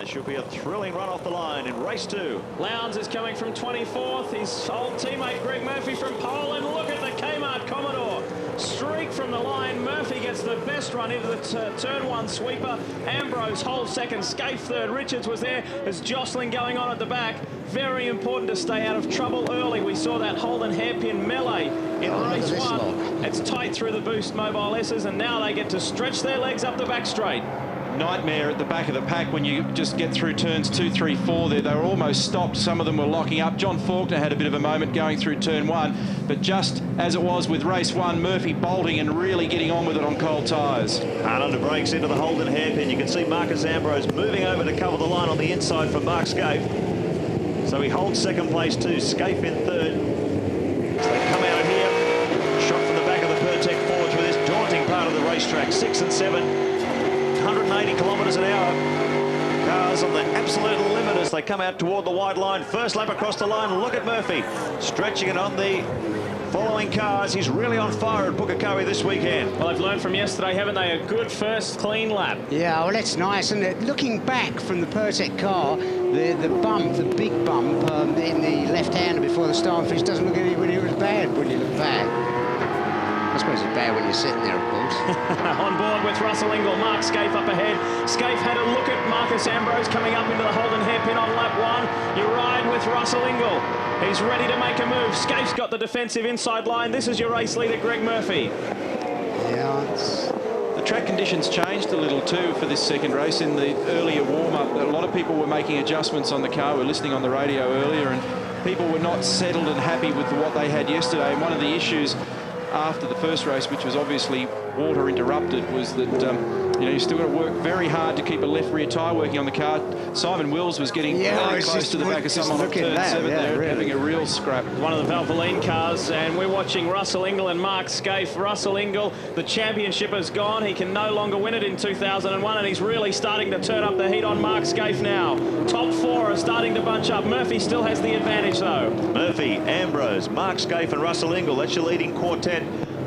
It should be a thrilling run off the line in race 2. Lowndes is coming from 24th. His old teammate Greg Murphy from Poland. Look at the Kmart Commodore. Streak from the line. Murphy gets the best run into the turn 1 sweeper. Ambrose holds second. Scaife third. Richards was there. There's jostling going on at the back. Very important to stay out of trouble early. We saw that Holden hairpin melee in race 1. It's tight through the boost Mobile S's, and now they get to stretch their legs up the back straight. Nightmare at the back of the pack when you just get through turns 2, 3, 4 there. They were almost stopped. Some of them were locking up. John Faulkner had a bit of a moment going through turn 1, but just as it was with race 1, Murphy bolting and really getting on with it on cold tyres. Hard under brakes into the Holden hairpin. You can see Marcus Ambrose moving over to cover the line on the inside for Mark Scaife. So he holds second place too. Scaife in third. As they come out of here, shot from the back of the Pertec Forge with this daunting part of the racetrack. 6 and 7. 180 kilometres an hour. Cars on the absolute limit as they come out toward the wide line. First lap across the line. Look at Murphy stretching it on the following cars. He's really on fire at Pukekohe this weekend. Well, they've learned from yesterday, haven't they? A good first clean lap. Yeah, well, that's nice, isn't it? Looking back from the Pertec car, the bump, the big bump in the left-hander before the start finish doesn't look anywhere as bad when you look back. I suppose it's bad when you're sitting there, of course. On board with Russell Ingall, Mark Scaife up ahead. Scaife had a look at Marcus Ambrose coming up into the Holden hairpin on lap 1. You ride with Russell Ingall. He's ready to make a move. Scaife's got the defensive inside line. This is your race leader, Greg Murphy. Yeah, it's... The track conditions changed a little too for this second race. In the earlier warm-up, a lot of people were making adjustments on the car. We were listening on the radio earlier, and people were not settled and happy with what they had yesterday. And one of the issues after the first race, which was obviously water interrupted, was that you know, you still got to work very hard to keep a left rear tyre working on the car. Simon Wills was getting very close to the back of someone on turn 7 there, really having a real scrap. One of the Valvoline cars, and we're watching Russell Ingall and Mark Scaife. Russell Ingall, the championship has gone. He can no longer win it in 2001, and he's really starting to turn up the heat on Mark Scaife now. Top 4 are starting to bunch up. Murphy still has the advantage, though. Murphy, Ambrose, Mark Scaife and Russell Ingall. That's your leading quartet.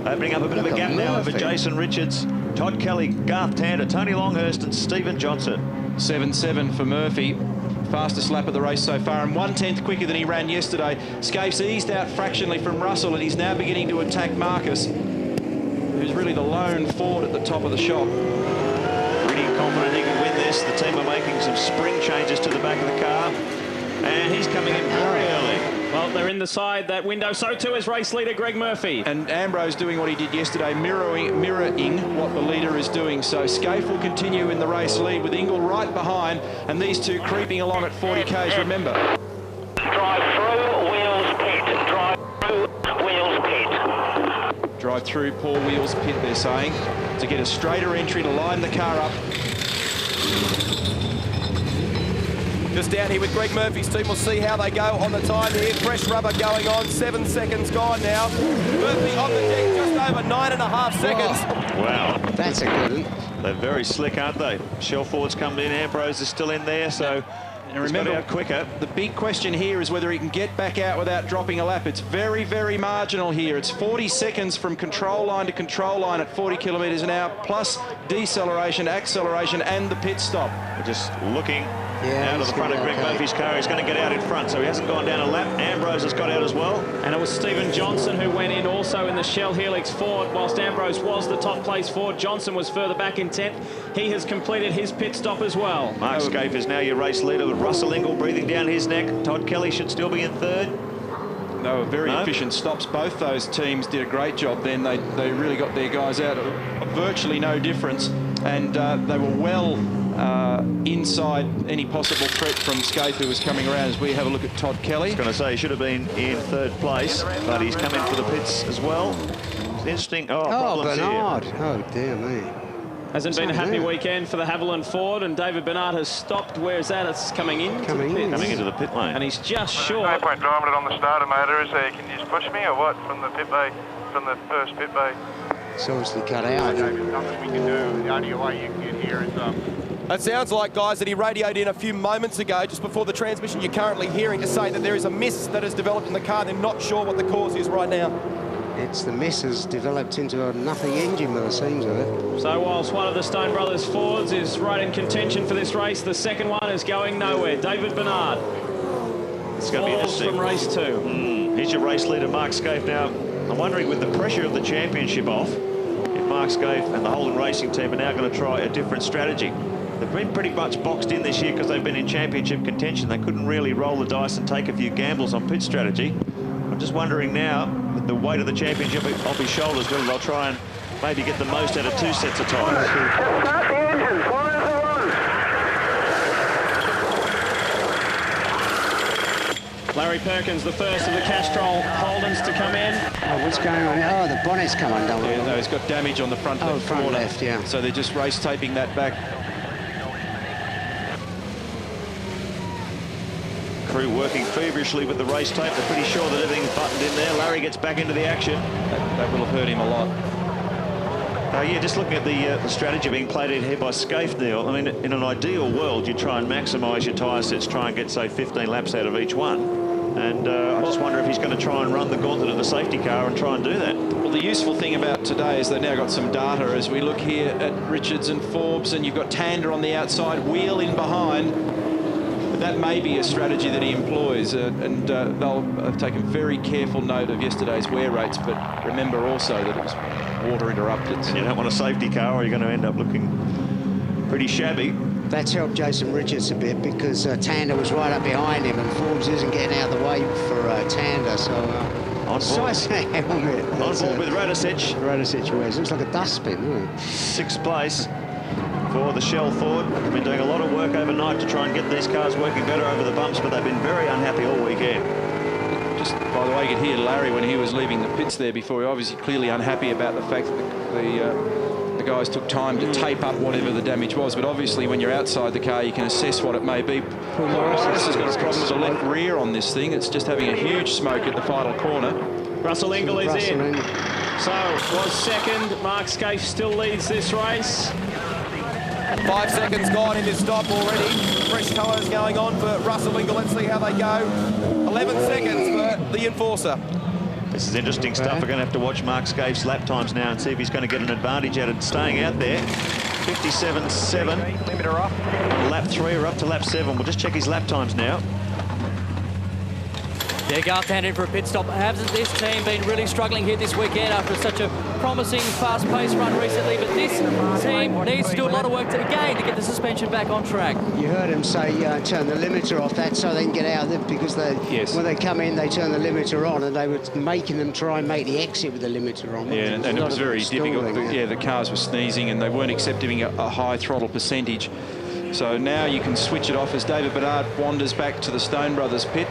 Opening up a bit of a gap now over Jason Richards, Todd Kelly, Garth Tander, Tony Longhurst and Stephen Johnson. 7-7 for Murphy. Fastest lap of the race so far, and 1/10 quicker than he ran yesterday. Scaife's eased out fractionally from Russell, and he's now beginning to attack Marcus, who's really the lone Ford at the top of the shop. Pretty confident he can win this. The team are making some spring changes to the back of the car, and he's coming in very early. Well, they're in the side, that window. So too is race leader Greg Murphy. And Ambrose doing what he did yesterday, mirroring what the leader is doing. So Scaife will continue in the race lead with Ingall right behind, and these two creeping along at 40 k's, remember. Drive through Wheels pit. Drive through Wheels pit. Drive through Paul Wheels pit, they're saying, to get a straighter entry to line the car up. Just down here with Greg Murphy's team. We'll see how they go on the time here. Fresh rubber going on. 7 seconds gone now. Murphy on the deck, just over 9.5 seconds. Wow. That's a good one. They're very slick, aren't they? Shell Ford's come in. Ambrose is still in there, so and remember, out quicker. The big question here is whether he can get back out without dropping a lap. It's very, very marginal here. It's 40 seconds from control line to control line at 40 kilometres an hour, plus deceleration, acceleration, and the pit stop. We're just looking out of the front of Greg Murphy's car. He's going to get out in front, so he hasn't gone down a lap. Ambrose has got out as well. And it was Stephen Johnson who went in also in the Shell Helix Ford. Whilst Ambrose was the top place Ford, Johnson was further back in 10th. He has completed his pit stop as well. Mark Scaife is now your race leader with Russell Ingall breathing down his neck. Todd Kelly should still be in third. They were very efficient stops. Both those teams did a great job then. They really got their guys out. Virtually no difference. And they were well inside any possible threat from Scaife, who was coming around, as we have a look at Todd Kelly. I was going to say he should have been in third place, but he's come in for the pits as well. It's interesting. Oh, Bernard. Here. Oh, dear me. Hasn't been a happy weekend for the Haviland Ford, and David Bernard has stopped. Where's that? It's coming in. Coming into the pit lane. And he's just short. No point driving it on the starter motor, is there? Can you just push me or what from the pit bay, from the first pit bay? It's obviously cut out. There's nothing we can do. The only way you can get here is It sounds like, guys, that he radioed in a few moments ago, just before the transmission you're currently hearing, to say that there is a miss that has developed in the car. They're not sure what the cause is right now. It's the mess has developed into a nothing engine by the seams of it. So whilst one of the Stone Brothers Fords is right in contention for this race, the second one is going nowhere. David Bernard. It's going to be interesting. From race 2. Here's your race leader, Mark Scaife. Now, I'm wondering, with the pressure of the championship off, if Mark Scaife and the Holden Racing team are now going to try a different strategy. They've been pretty much boxed in this year because they've been in championship contention. They couldn't really roll the dice and take a few gambles on pit strategy. I'm just wondering now, with the weight of the championship off his shoulders, whether they'll try and maybe get the most out of 2 sets of tyres. Start the engines, one of the ones. Larry Perkins, the first of the Castrol Holdens to come in. Oh, what's going on? Oh, the bonnet's come undone. Yeah, no, he's got damage on the front left front corner. left, yeah. So they're just race taping that back. Crew working feverishly with the race tape. They're pretty sure that everything's buttoned in there. Larry gets back into the action. That will have hurt him a lot. Yeah, just looking at the strategy being played in here by Scaife, Neil. I mean, in an ideal world, you try and maximise your tyre sets, try and get, say, 15 laps out of each one. And I just wonder if he's going to try and run the gauntlet of the safety car and try and do that. Well, the useful thing about today is they've now got some data as we look here at Richards and Forbes, and you've got Tander on the outside, Wheel in behind. But that may be a strategy that he employs, and they'll have taken very careful note of yesterday's wear rates, but remember also that it was water interrupted. So. You don't want a safety car or you're going to end up looking pretty shabby. That's helped Jason Richards a bit because Tander was right up behind him and Forbes isn't getting out of the way for Tander. So on board with Radicic. Radicic wears. Looks like a dustbin, doesn't it? 6th place for the Shell Ford. They've been doing a lot of work overnight to try and get these cars working better over the bumps, but they've been very unhappy all weekend. Just by the way, you could hear Larry when he was leaving the pits there before. He obviously clearly unhappy about the fact that the guys took time to tape up whatever the damage was. But obviously, when you're outside the car, you can assess what it may be. Paul Morris has got a problem with the left rear on this thing. It's just having a huge smoke at the final corner. Russell Ingall is in. So was second. Mark Scaife still leads this race. 5 seconds gone in this stop already. Fresh colours going on for Russell Ingall. Let's see how they go. 11 seconds for the Enforcer. This is interesting stuff. We're going to have to watch Mark Scaife's lap times now and see if he's going to get an advantage out of staying out there. 57.7. Limiter off. Lap 3 or up to lap 7. We'll just check his lap times now. Yeah, Garth Tander in for a pit stop. Hasn't this team been really struggling here this weekend after such a promising, fast-paced run recently? But this team needs to do a lot of work to get the suspension back on track. You heard him say turn the limiter off, that so they can get out of it, because when they come in, they turn the limiter on, and they were making them try and make the exit with the limiter on. Yeah, and it was very difficult. The cars were sneezing, and they weren't accepting a high throttle percentage. So now you can switch it off as David Bernard wanders back to the Stone Brothers pit.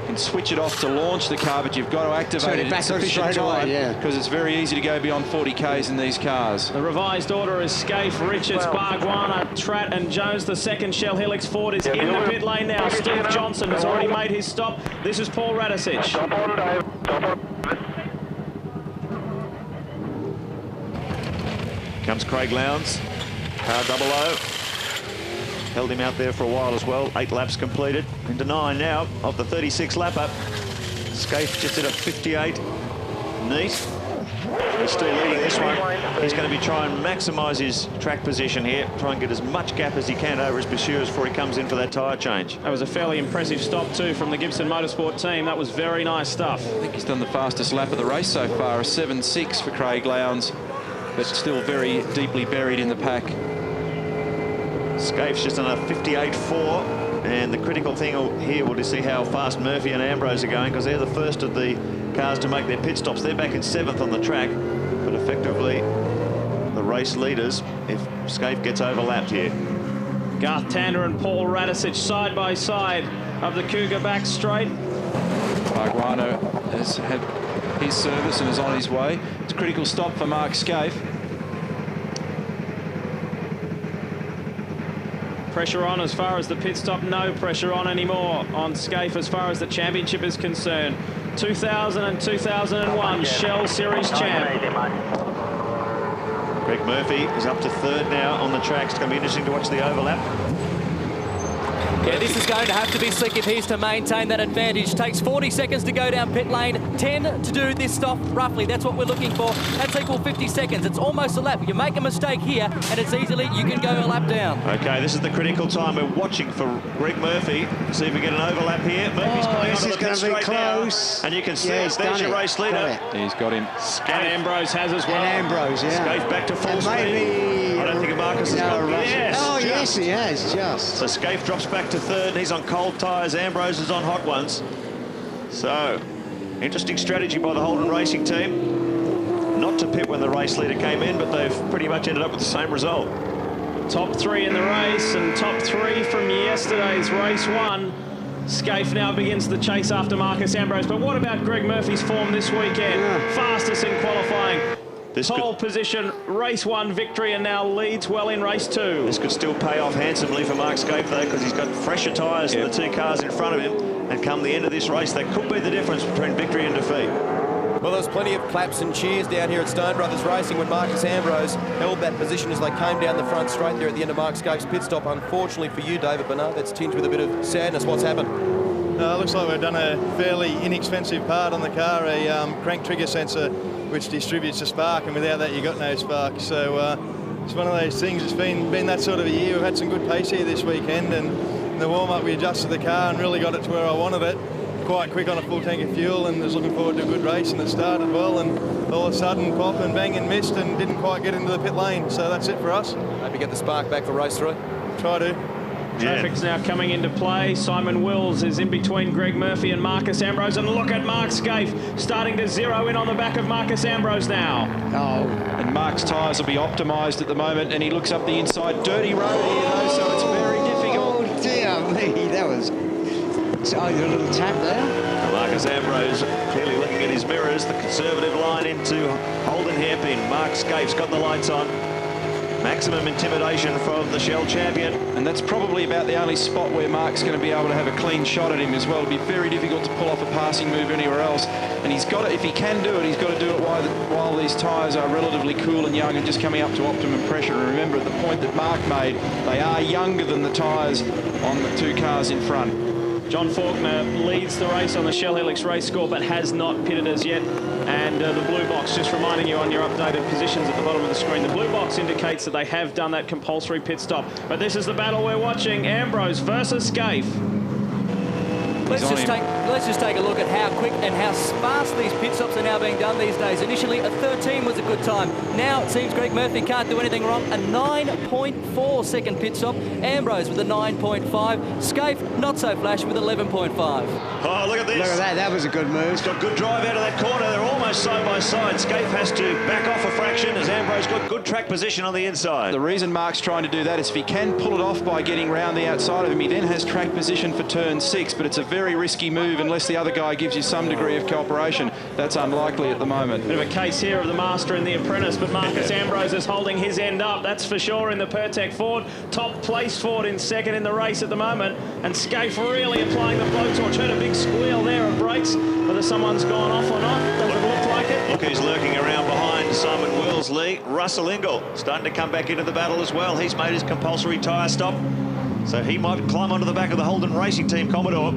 You can switch it off to launch the car, but you've got to activate it at sufficient time because it's very easy to go beyond 40 Ks in these cars. The revised order is Scaife, Richards, Bargwanna, Tratt and Jones. The second Shell Helix Ford is in the pit lane now. Steve Johnson has already made his stop. This is Paul Radicic. Comes Craig Lowndes, car 00. Held him out there for a while as well. 8 laps completed. Into 9 now of the 36 lap up. Scaife just did a 58. Neat. He's still leading this one. He's going to be trying to maximise his track position here. Try and get as much gap as he can over his pursuers before he comes in for that tyre change. That was a fairly impressive stop too from the Gibson Motorsport team. That was very nice stuff. I think he's done the fastest lap of the race so far, a 7.6 for Craig Lowndes, but still very deeply buried in the pack. Scaife's just on a 58.4, and the critical thing here will be to see how fast Murphy and Ambrose are going, because they're the first of the cars to make their pit stops. They're back in 7th on the track, but effectively the race leaders if Scaife gets overlapped here. Garth Tander and Paul Radicic side by side of the Cougar back straight. Bargwanna has had his service and is on his way. It's a critical stop for Mark Scaife. Pressure on as far as the pit stop, no pressure on anymore on Scaife as far as the championship is concerned. 2000 and 2001 Shell Series champ. Greg Murphy is up to 3rd now on the track. It's going to be interesting to watch the overlap. Yeah, this is going to have to be slick if he's to maintain that advantage. Takes 40 seconds to go down pit lane, 10 to do this stop, roughly. That's what we're looking for. That's equal 50 seconds. It's almost a lap. You make a mistake here, and it's easily, you can go a lap down. Okay, this is the critical time. We're watching for Greg Murphy. See if we get an overlap here. Murphy's coming onto the pit straight now. And you can see there's your race leader. He's got him. And Ambrose has as well. And Ambrose, yeah. Scaife back to full speed. Maybe... I don't think Marcus has got yes, he has, just. So Scaife drops back to third. He's on cold tyres. Ambrose is on hot ones. So, interesting strategy by the Holden Racing team. Not to pit when the race leader came in, but they've pretty much ended up with the same result. Top 3 in the race and top 3 from yesterday's race 1. Scaife now begins the chase after Marcus Ambrose. But what about Greg Murphy's form this weekend? Fastest in qualifying. Pole position, race 1 victory, and now leads well in race 2. This could still pay off handsomely for Mark Scaife, though, because he's got fresher tyres than the 2 cars in front of him. And come the end of this race, that could be the difference between victory and defeat. Well, there was plenty of claps and cheers down here at Stone Brothers Racing when Marcus Ambrose held that position as they came down the front straight there at the end of Mark Scaife's pit stop. Unfortunately for you, David Bernard, that's tinged with a bit of sadness. What's happened? Looks like we've done a fairly inexpensive part on the car, a crank trigger sensor which distributes the spark, and without that you got no spark. So it's one of those things. It's been that sort of a year. We've had some good pace here this weekend, and in the warm-up we adjusted the car and really got it to where I wanted it. Quite quick on a full tank of fuel, and was looking forward to a good race, and it started well, and all of a sudden pop and bang and missed and didn't quite get into the pit lane. So that's it for us. Maybe get the spark back for race 3. Try to. Traffic's now coming into play. Simon Wills is in between Greg Murphy and Marcus Ambrose, and look at Mark Scaife starting to zero in on the back of Marcus Ambrose now. And Mark's tyres will be optimised at the moment, and he looks up the inside. Dirty road here, though, so it's very difficult. Oh, dear me, that was... So a little tap there. Marcus Ambrose clearly looking at his mirrors. The conservative line into Holden hairpin. Mark Scaife's got the lights on. Maximum intimidation from the Shell champion. And that's probably about the only spot where Mark's going to be able to have a clean shot at him as well. It'll be very difficult to pull off a passing move anywhere else. And he's got to, if he can do it, he's got to do it while these tyres are relatively cool and young and just coming up to optimum pressure. And remember, at the point that Mark made, they are younger than the tyres on the 2 cars in front. John Faulkner leads the race on the Shell Helix race score, but has not pitted as yet. And the blue box, just reminding you on your updated positions at the bottom of the screen, the blue box indicates that they have done that compulsory pit stop. But this is the battle we're watching, Ambrose versus Scaife. Let's just take a look at how quick and how sparse these pit stops are now being done these days. Initially, a 13 was a good time. Now it seems Greg Murphy can't do anything wrong. A 9.4 second pit stop. Ambrose with a 9.5. Scaife, not so flash, with 11.5. Oh, look at this. Look at that. That was a good move. He's got good drive out of that corner. They're almost side by side. Scaife has to back off a fraction as Ambrose got good track position on the inside. The reason Mark's trying to do that is if he can pull it off by getting round the outside of him, he then has track position for turn 6, but it's a very risky move unless the other guy gives you some degree of cooperation. That's unlikely at the moment. Bit of a case here of the master and the apprentice, but Marcus Ambrose is holding his end up, that's for sure, in the Pertec Ford. Top place Ford in second in the race at the moment, and Scaife really applying the blowtorch. Heard a big squeal there of brakes. Whether someone's gone off or not, doesn't look like it. Look who's lurking around behind Simon Wills, Lee. Russell Ingall starting to come back into the battle as well. He's made his compulsory tyre stop, so he might climb onto the back of the Holden Racing Team Commodore.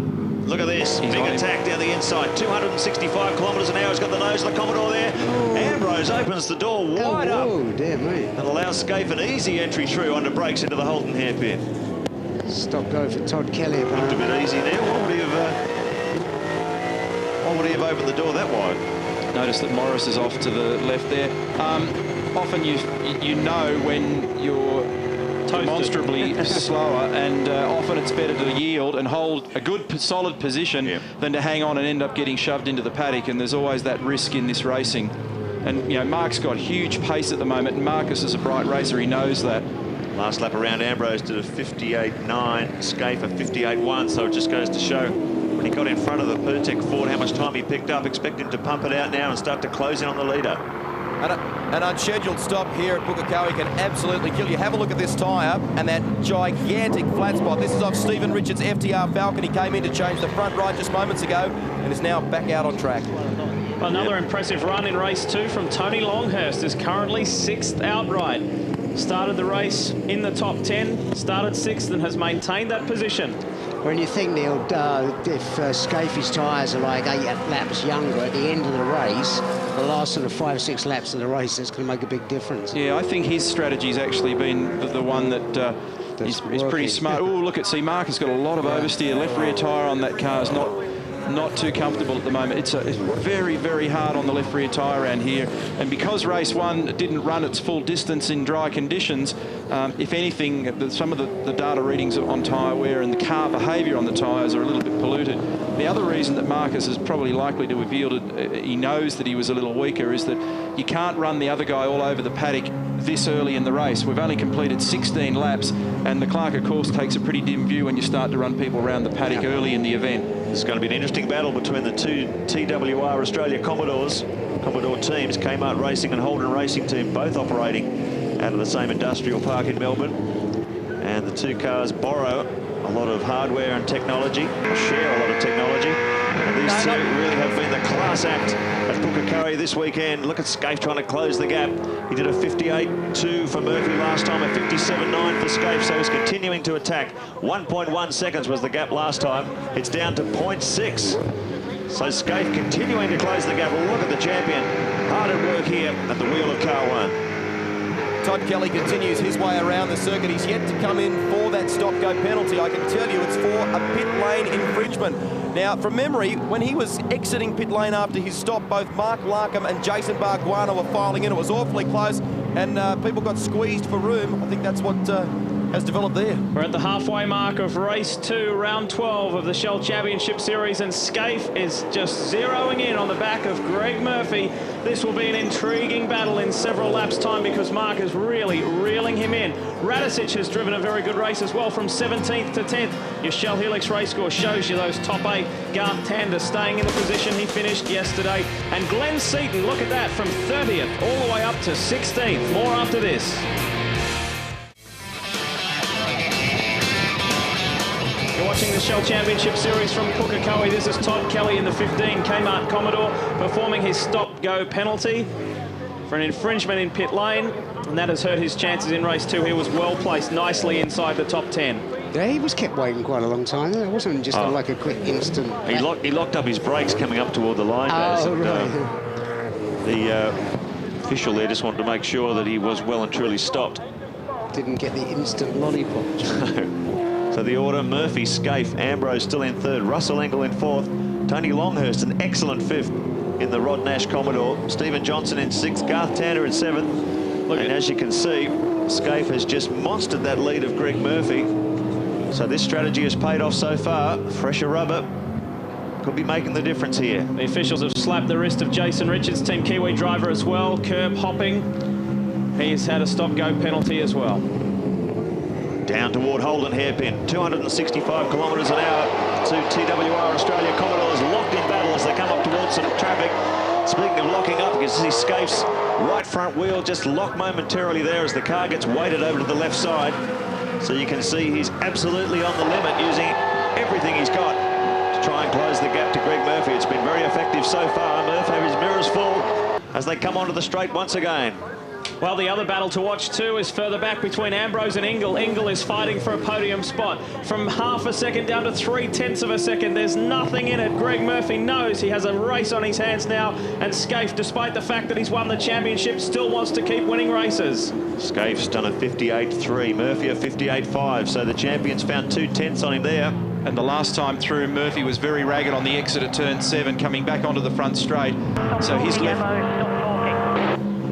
Look at this, big attack down the inside, 265 kilometres an hour. He's got the nose of the Commodore there. Ambrose opens the door wide up. Oh, dear me. And allows Scaife an easy entry through under brakes into the Holden hairpin. Stop go for Todd Kelly. Looked a bit easy there. Why would he have opened the door that wide? Notice that Morris is off to the left there. Often you know when you're demonstrably slower, and often it's better to yield and hold a good solid position than to hang on and end up getting shoved into the paddock, and there's always that risk in this racing. And you know, Mark's got huge pace at the moment, and Marcus is a bright racer, he knows that. Last lap around, Ambrose did a 58.9, Scaife a 58.1, so it just goes to show when he got in front of the Pertec Ford how much time he picked up. Expect him to pump it out now and start to close in on the leader. An unscheduled stop here at Pukekohe can absolutely kill you. Have a look at this tyre and that gigantic flat spot. This is off Stephen Richards' FTR Falcon. He came in to change the front right just moments ago and is now back out on track. Another impressive run in race 2 from Tony Longhurst, is currently 6th outright. started the race in the top 10, started 6th and has maintained that position. When you think, Neil, if Scafie's tyres are like 8 laps younger at the end of the race, the last sort of 5 or 6 laps of the race, that's going to make a big difference. Yeah, I think his strategy's actually been the one that is pretty smart. Oh, look at, see, Mark has got a lot of oversteer. Left rear tyre on that car is not too comfortable at the moment. It's very, very hard on the left rear tyre around here. And because race 1 didn't run its full distance in dry conditions, if anything, some of the data readings on tyre wear and the car behaviour on the tyres are a little bit polluted. The other reason that Marcus is probably likely to have yielded, he knows that he was a little weaker, is that you can't run the other guy all over the paddock this early in the race. We've only completed 16 laps, and the Clark, of course, takes a pretty dim view when you start to run people around the paddock early in the event. It's going to be an interesting battle between the two TWR Australia Commodore teams, Kmart Racing and Holden Racing Team, both operating out of the same industrial park in Melbourne. And the two cars borrow a lot of hardware and technology, or share a lot of technology. And these two really have been the class act at Pukekohe this weekend. Look at Scaife trying to close the gap. He did a 58.2 for Murphy last time, a 57.9 for Scaife, so he's continuing to attack. 1.1 seconds was the gap last time. It's down to 0.6. So Scaife continuing to close the gap. Look at the champion. Hard at work here at the wheel of car 1. Todd Kelly continues his way around the circuit. He's yet to come in for that stop-go penalty. I can tell you it's for a pit lane infringement. Now, from memory, when he was exiting pit lane after his stop, both Mark Larkham and Jason Barguana were filing in. It was awfully close, and people got squeezed for room. I think that's what has developed there. We're at the halfway mark of race 2, round 12 of the Shell Championship Series, and Scaife is just zeroing in on the back of Greg Murphy. This will be an intriguing battle in several laps' time because Mark is really reeling him in. Radicic has driven a very good race as well from 17th to 10th. Your Shell Helix race score shows you those top 8. Garth Tander staying in the position he finished yesterday. And Glenn Seaton, look at that, from 30th all the way up to 16th. More after this. You're watching the Shell Championship Series from Pukekohe. This is Todd Kelly in the 15 Kmart Commodore performing his stop-go penalty for an infringement in pit lane, and that has hurt his chances in race 2. He was well placed nicely inside the top 10. Yeah, he was kept waiting quite a long time. It wasn't just like a quick instant. He locked up his brakes coming up toward the line. The official there just wanted to make sure that he was well and truly stopped. Didn't get the instant lollipop. So the order: Murphy, Scaife, Ambrose still in 3rd, Russell Engel in 4th, Tony Longhurst an excellent 5th in the Rod Nash Commodore, Stephen Johnson in 6th, Garth Tander in 7th. And as you can see, Scaife has just monstered that lead of Greg Murphy. So this strategy has paid off so far. Fresher rubber could be making the difference here. The officials have slapped the wrist of Jason Richards, Team Kiwi driver as well, curb hopping. He's had a stop-go penalty as well. Down toward Holden hairpin, 265 kilometres an hour. Two TWR Australia Commodores locked in battle as they come up towards some traffic. Speaking of locking up, you can see Scaife's right front wheel just locked momentarily there as the car gets weighted over to the left side. So you can see he's absolutely on the limit, using everything he's got to try and close the gap to Greg Murphy. It's been very effective so far. Murphy has his mirrors full as they come onto the straight once again. Well, the other battle to watch too is further back between Ambrose and Engel. Engel is fighting for a podium spot. From half a second down to 0.3 of a second, there's nothing in it. Greg Murphy knows he has a race on his hands now, and Scaife, despite the fact that he's won the championship, still wants to keep winning races. Scaife's done a 58.3, Murphy a 58.5, so the champion's found 2/10 on him there. And the last time through, Murphy was very ragged on the exit at turn 7, coming back onto the front straight. So he's left.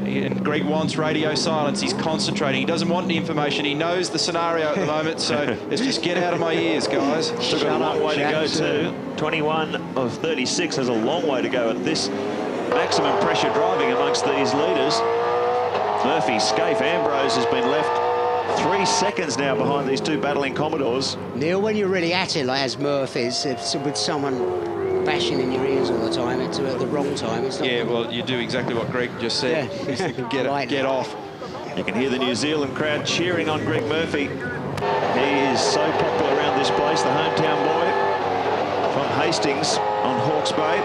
And Greg wants radio silence. He's concentrating. He doesn't want any information. He knows the scenario at the moment, so let's just get out of my ears, guys. Still got a long way to go too. 21 of 36 has a long way to go at this maximum pressure driving amongst these leaders. Murphy, Scaife, Ambrose has been left 3 seconds now behind these two battling Commodores. Neil, when you're really at it, like as Murph is, with someone bashing in your ears all the time, it's at the wrong time. It's not well, you do exactly what Greg just said. Yeah. get off. You can hear the New Zealand crowd cheering on Greg Murphy. He is so popular around this place, the hometown boy from Hastings on Hawke's Bay.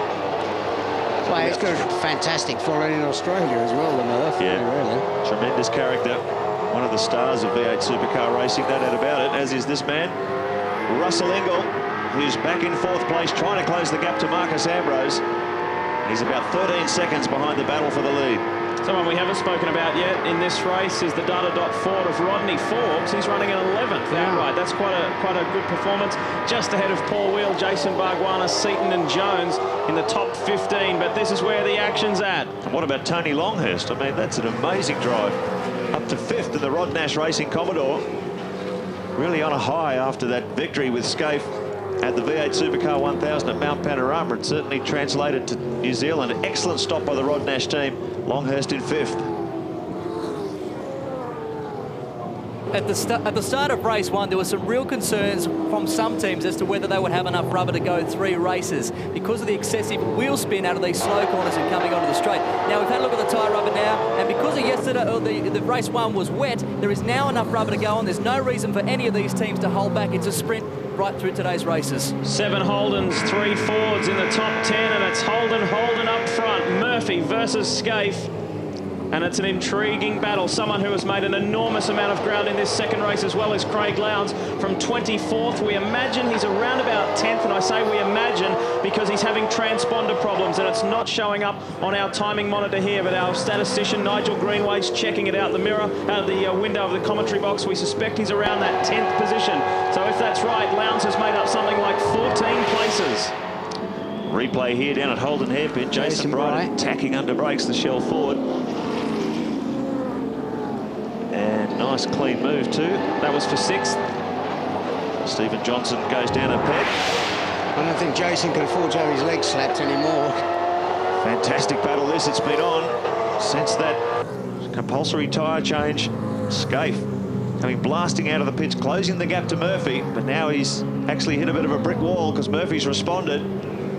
Well, he's got a fantastic following in Australia as well, the Murph. Yeah, really. Tremendous character. One of the stars of V8 Supercar racing, no doubt about it, as is this man, Russell Ingall, who's back in 4th place, trying to close the gap to Marcos Ambrose. He's about 13 seconds behind the battle for the lead. Someone we haven't spoken about yet in this race is the Data Ford of Rodney Forbes. He's running in 11th outright. That's quite a good performance. Just ahead of Paul Wheel, Jason Bargwanna, Seaton and Jones in the top 15. But this is where the action's at. And what about Tony Longhurst? I mean, that's an amazing drive. Up to 5th in the Rod Nash Racing Commodore. Really on a high after that victory with Scaife at the V8 Supercar 1000 at Mount Panorama. It certainly translated to New Zealand. Excellent stop by the Rod Nash team. Longhurst in 5th. At the start of race 1, there were some real concerns from some teams as to whether they would have enough rubber to go 3 races because of the excessive wheel spin out of these slow corners and coming onto the straight. Now, we've had a look at the tyre rubber now, and because of yesterday, or the race 1 was wet, there is now enough rubber to go on. There's no reason for any of these teams to hold back. It's a sprint right through today's races. 7 Holdens, 3 Fords in the top 10, and it's Holden up front. Murphy versus Scaife. And it's an intriguing battle. Someone who has made an enormous amount of ground in this second race, as well as Craig Lowndes from 24th. We imagine he's around about 10th, and I say we imagine because he's having transponder problems, and it's not showing up on our timing monitor here, but our statistician, Nigel Greenway's checking it out the mirror, out of the window of the commentary box. We suspect he's around that 10th position. So if that's right, Lowndes has made up something like 14 places. Replay here down at Holden Hairpin. Jason Bright tacking under brakes the Shell Ford. And nice clean move too. That was for 6th. Stephen Johnson goes down a peg. I don't think Jason can afford to have his legs slapped anymore. Fantastic battle this. It's been on since that compulsory tyre change. Scaife coming blasting out of the pits, closing the gap to Murphy, but now he's actually hit a bit of a brick wall because Murphy's responded.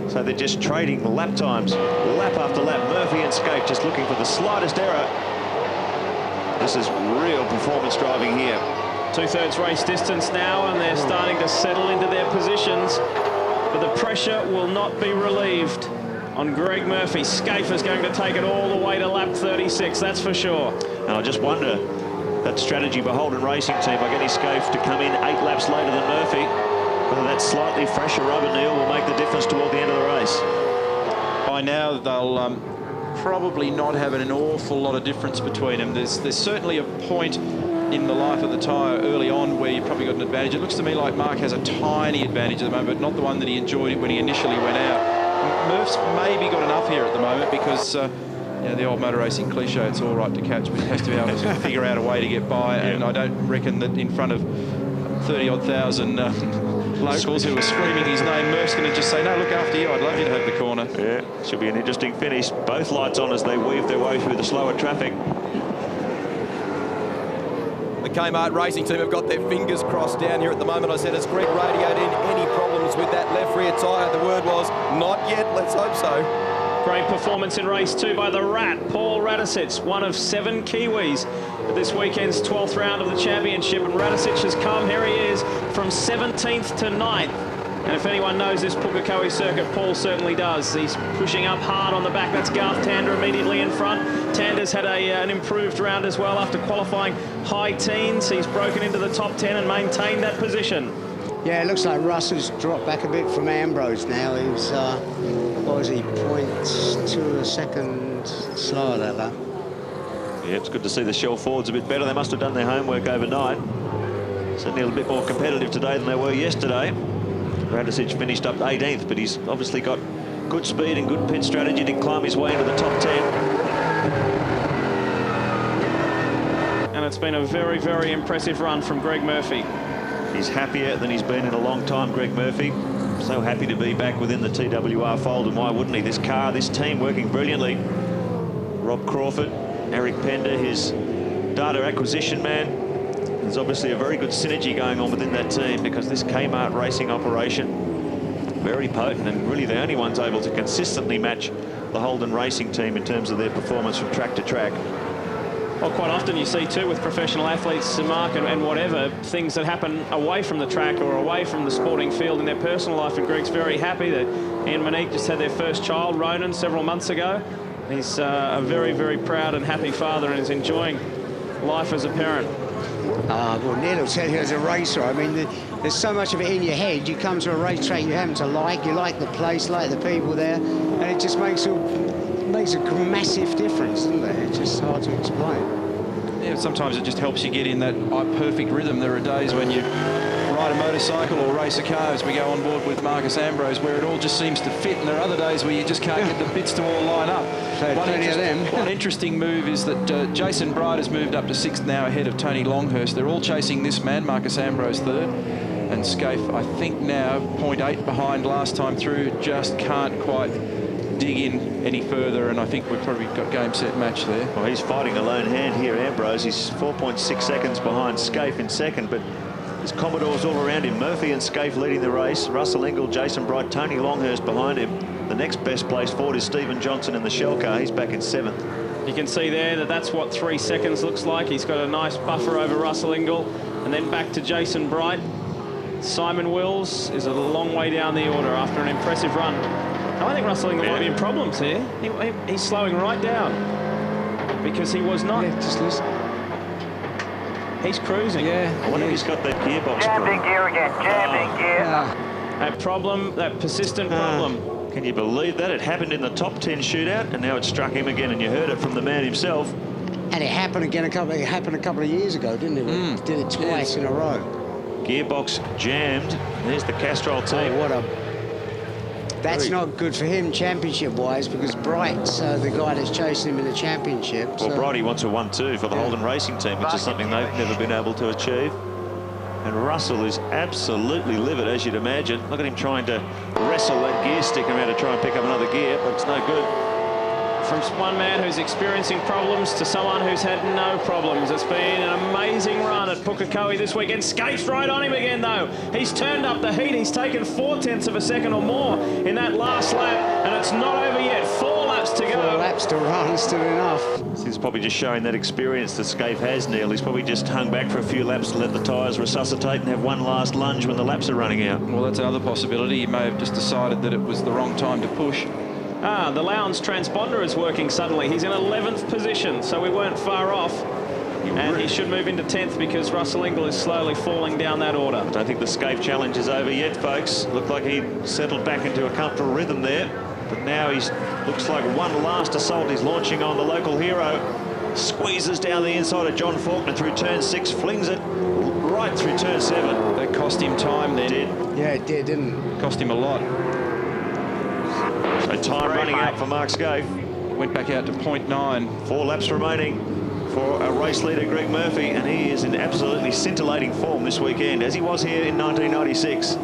So they're just trading the lap times, lap after lap. Murphy and Scaife just looking for the slightest error. This is real performance driving here. 2/3 race distance now, and they're starting to settle into their positions. But the pressure will not be relieved on Greg Murphy. Scaife is going to take it all the way to lap 36, that's for sure. And I just wonder, that strategy by Holden Racing team by getting Scaife to come in 8 laps later than Murphy, whether that slightly fresher rubber, Neil, will make the difference toward the end of the race. By now, they'll probably not have an awful lot of difference between them. There's certainly a point in the life of the tyre early on where you've probably got an advantage. It looks to me like Mark has a tiny advantage at the moment, but not the one that he enjoyed when he initially went out. Murph's maybe got enough here at the moment because, you know, the old motor racing cliche, it's all right to catch, but he has to be able to figure out a way to get by, and I don't reckon that in front of 30-odd thousand locals who are screaming his name, Murph's going to just say, no, look after you, I'd love you to have the corner. Yeah, should be an interesting finish. Both lights on as they weave their way through the slower traffic. The Kmart Racing team have got their fingers crossed down here at the moment. I said, has Greg radioed in any problems with that left rear tyre? The word was, not yet, let's hope so. Great performance in race 2 by the Rat, Paul Radisich, one of 7 Kiwis at this weekend's 12th round of the championship. And Radisich has come, here he is, from 17th to 9th. And if anyone knows this Pukekohe circuit, Paul certainly does. He's pushing up hard on the back. That's Garth Tander immediately in front. Tander's had an improved round as well after qualifying high teens. He's broken into the top 10 and maintained that position. Yeah, it looks like Russell's dropped back a bit from Ambrose now. He was, what was he, 0.2 a second slower that lap. Yeah, it's good to see the Shell Fords a bit better. They must have done their homework overnight. Certainly a bit more competitive today than they were yesterday. Radisich finished up 18th, but he's obviously got good speed and good pit strategy to climb his way into the top 10. And it's been a very, very impressive run from Greg Murphy. He's happier than he's been in a long time, Greg Murphy. So happy to be back within the TWR fold, and why wouldn't he? This car, this team working brilliantly. Rob Crawford, Eric Pender, his data acquisition man. There's obviously a very good synergy going on within that team because this Kmart racing operation, very potent, and really the only ones able to consistently match the Holden Racing team in terms of their performance from track to track. Well, quite often you see too with professional athletes, Mark, and whatever, things that happen away from the track or away from the sporting field in their personal life, and Greg's very happy that he and Monique just had their first child, Ronan, several months ago. He's a very, very proud and happy father and is enjoying life as a parent. Well, Neil will tell you as a racer, I mean, there's so much of it in your head. You come to a racetrack you happen to like, you like the place, like the people there, and it just makes a massive difference, doesn't it? It's just hard to explain. Yeah, sometimes it just helps you get in that perfect rhythm. There are days when you ride a motorcycle or race a car, as we go on board with Marcus Ambrose, where it all just seems to fit, and there are other days where you just can't get the bits to all line up. One interesting move is that Jason Bright has moved up to 6th now ahead of Tony Longhurst. They're all chasing this man, Marcus Ambrose 3rd, and Scaife, I think now 0.8 behind last time through, just can't quite dig in any further, and I think we've probably got game, set, match there. Well, he's fighting a lone hand here, Ambrose. He's 4.6 seconds behind Scaife in second, but there's Commodores all around him. Murphy and Scaife leading the race. Russell Ingall, Jason Bright, Tony Longhurst behind him. The next best placed forward is Stephen Johnson in the Shell car. He's back in 7th. You can see there that that's what 3 seconds looks like. He's got a nice buffer over Russell Ingall, and then back to Jason Bright. Simon Wills is a long way down the order after an impressive run. I think Russell Ingall might be in problems here. He's slowing right down because he was not. Yeah, just listen. He's cruising. I wonder if he's got that gearbox Jamming gear again, jamming gear. That problem, that persistent problem. Can you believe that? It happened in the top 10 shootout, and now it struck him again, and you heard it from the man himself. And it happened again a couple of years ago, didn't it? Did it twice in a row. Gearbox jammed. There's the Castrol team. Oh, that's not good for him championship-wise, because Bright's the guy that's chasing him in the championship. Well, Brighty wants a 1-2 for the Holden Racing team, which is something they've never been able to achieve. And Russell is absolutely livid, as you'd imagine. Look at him trying to wrestle that gear stick around to try and pick up another gear, but it's no good. From one man who's experiencing problems to someone who's had no problems. It's been an amazing run at Pukekohe this weekend. Skates right on him again, though. He's turned up the heat. He's taken 0.4 of a second or more in that last lap, and it's not over yet. 4 laps to go. 4 laps to run, still enough. This is probably just showing that experience that Scaife has, Neil. He's probably just hung back for a few laps to let the tyres resuscitate and have one last lunge when the laps are running out. Well, that's another possibility. He may have just decided that it was the wrong time to push. The Lowndes transponder is working suddenly. He's in 11th position, so we weren't far off. And he should move into 10th because Russell Ingall is slowly falling down that order. I don't think the Scaife challenge is over yet, folks. Looked like he settled back into a comfortable rhythm there. But now he's looks like one last assault. He's launching on the local hero. Squeezes down the inside of John Faulkner through turn 6, flings it right through turn 7. That cost him time then. It did. Yeah, it did, didn't it? Cost him a lot. So time running out for Mark Scaife. Went back out to 0.9. 4 laps remaining for a race leader, Greg Murphy, and he is in absolutely scintillating form this weekend, as he was here in 1996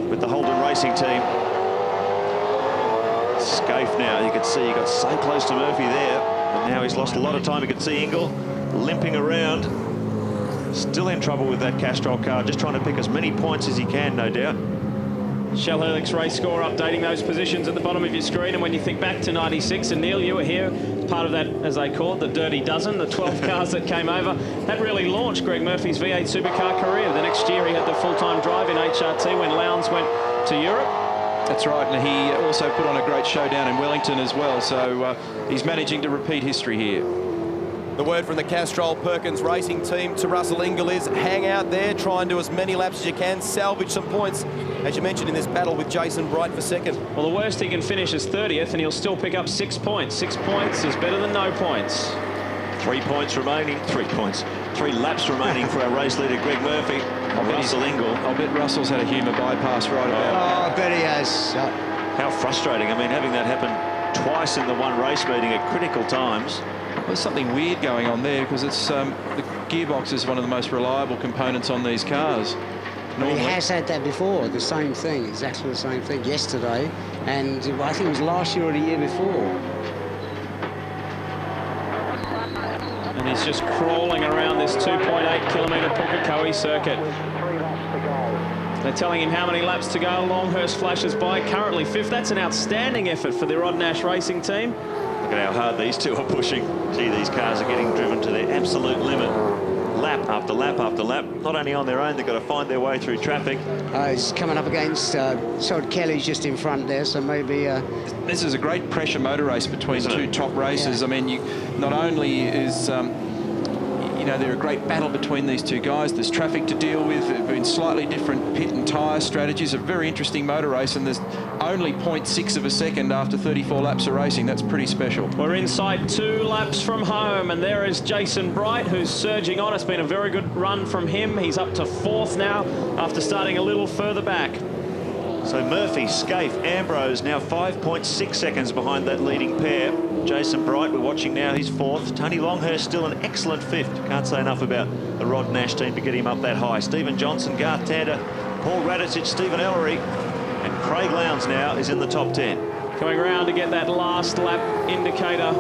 with the Holden Racing team. Scaife now, you can see he got so close to Murphy there, but now he's lost a lot of time. You can see Ingall limping around, still in trouble with that Castrol car, just trying to pick as many points as he can, no doubt. Shell Helix race score updating those positions at the bottom of your screen. And when you think back to 96, and Neil, you were here, part of that, as they call it, the dirty dozen, the 12 cars that came over, that really launched Greg Murphy's V8 supercar career. The next year he had the full-time drive in HRT when Lowndes went to Europe. That's right, and he also put on a great show down in Wellington as well, so he's managing to repeat history here. The word from the Castrol Perkins Racing team to Russell Ingall is hang out there, try and do as many laps as you can, salvage some points, as you mentioned in this battle with Jason Bright for second. Well, the worst he can finish is 30th, and he'll still pick up 6 points. 6 points is better than no points. 3 points remaining, 3 points, 3 laps remaining for our race leader, Greg Murphy. Russell Ingall. I'll bet Russell's had a humour bypass right about now. Oh, I bet he has. How frustrating. I mean, having that happen twice in the one race meeting at critical times. There's something weird going on there because it's the gearbox is one of the most reliable components on these cars. He has had that before, the same thing, exactly the same thing yesterday, and I think it was last year or the year before. And he's just crawling around this 2.8 kilometre Pukekohe circuit. They're telling him how many laps to go. Longhurst flashes by, currently 5th. That's an outstanding effort for the Rod Nash Racing team. Look at how hard these two are pushing. Gee, these cars are getting driven to their absolute limit. Lap after lap after lap. Not only on their own, they've got to find their way through traffic. He's coming up against Todd Kelly's just in front there, so maybe... This is a great pressure motor race between two top racers. Yeah. I mean, not only is... know, they're a great battle between these two guys. There's traffic to deal with. There have been slightly different pit and tyre strategies. A very interesting motor race, and there's only 0.6 of a second after 34 laps of racing. That's pretty special. We're inside 2 laps from home, and there is Jason Bright, who's surging on. It's been a very good run from him. He's up to 4th now after starting a little further back. So Murphy, Scaife, Ambrose now 5.6 seconds behind that leading pair. Jason Bright, we're watching now, he's 4th. Tony Longhurst still an excellent 5th. Can't say enough about the Rod Nash team to get him up that high. Stephen Johnson, Garth Tander, Paul Radicic, Stephen Ellery, and Craig Lowndes now is in the top 10. Coming around to get that last lap indicator.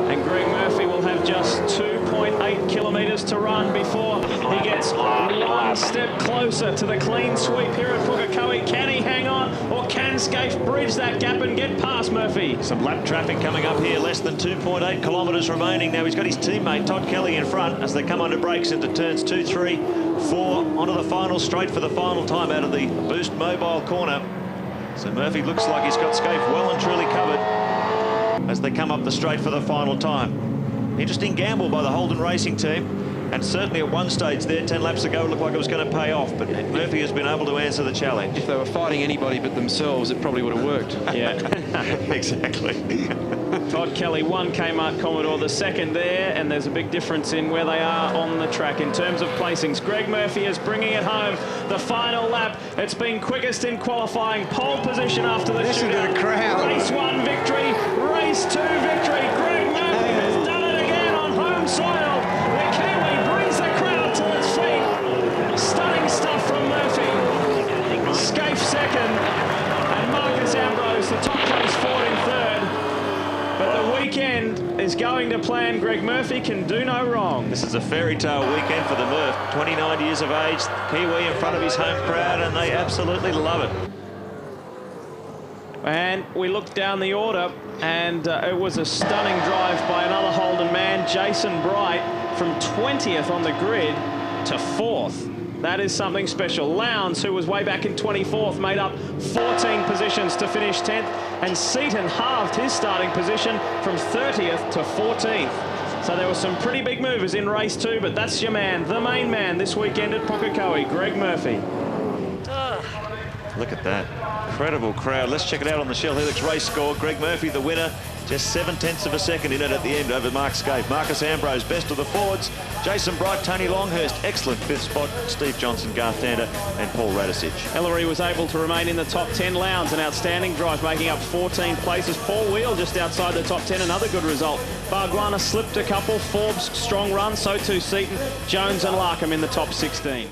And Greg Murphy will have just 2.8 kilometres to run before he gets one step closer to the clean sweep here at Pukekohe. Can he hang on, or can Scaife bridge that gap and get past Murphy? Some lap traffic coming up here, less than 2.8 kilometres remaining. Now he's got his teammate Todd Kelly in front as they come under brakes into turns 2, 3, 4, onto the final straight for the final time out of the Boost Mobile corner. So Murphy looks like he's got Scaife well and truly covered as they come up the straight for the final time. Interesting gamble by the Holden Racing team, and certainly at one stage there 10 laps ago it looked like it was going to pay off, but Murphy has been able to answer the challenge. If they were fighting anybody but themselves, it probably would have worked. Yeah. Exactly. Todd Kelly, 1 Kmart Commodore, the 2nd there, and there's a big difference in where they are on the track in terms of placings. Greg Murphy is bringing it home. The final lap, it's been quickest in qualifying, pole position after the Listen shootout. to the crowd. Race 1 victory, race 2 victory. Greg Murphy has done it again on home soil. The Kiwi brings the crowd to its feet. Stunning stuff from Murphy. Scaife 2nd, and Marcus Ambrose, the top place Ford in 3rd. But the weekend is going to plan. Greg Murphy can do no wrong. This is a fairy tale weekend for the Murph. 29 years of age, Kiwi in front of his home crowd, and they absolutely love it. And we looked down the order, and it was a stunning drive by another Holden man, Jason Bright, from 20th on the grid to 4th. That is something special. Lowndes, who was way back in 24th, made up 14 positions to finish 10th, and Seaton halved his starting position from 30th to 14th. So there were some pretty big movers in race 2, but that's your man, the main man this weekend at Pukekohe, Greg Murphy. Look at that. Incredible crowd. Let's check it out on the Shell Helix race score. Greg Murphy, the winner, just 0.7 of a second in it at the end over Mark Scaife. Marcus Ambrose, best of the Fords. Jason Bright, Tony Longhurst, excellent 5th spot. Steve Johnson, Garth Tander, and Paul Radicic. Ellery was able to remain in the top 10. Lowndes, an outstanding drive, making up 14 places. Paul Wheel just outside the top 10, another good result. Barguana slipped a couple. Forbes, strong run, so too Seaton. Jones and Larkham in the top 16.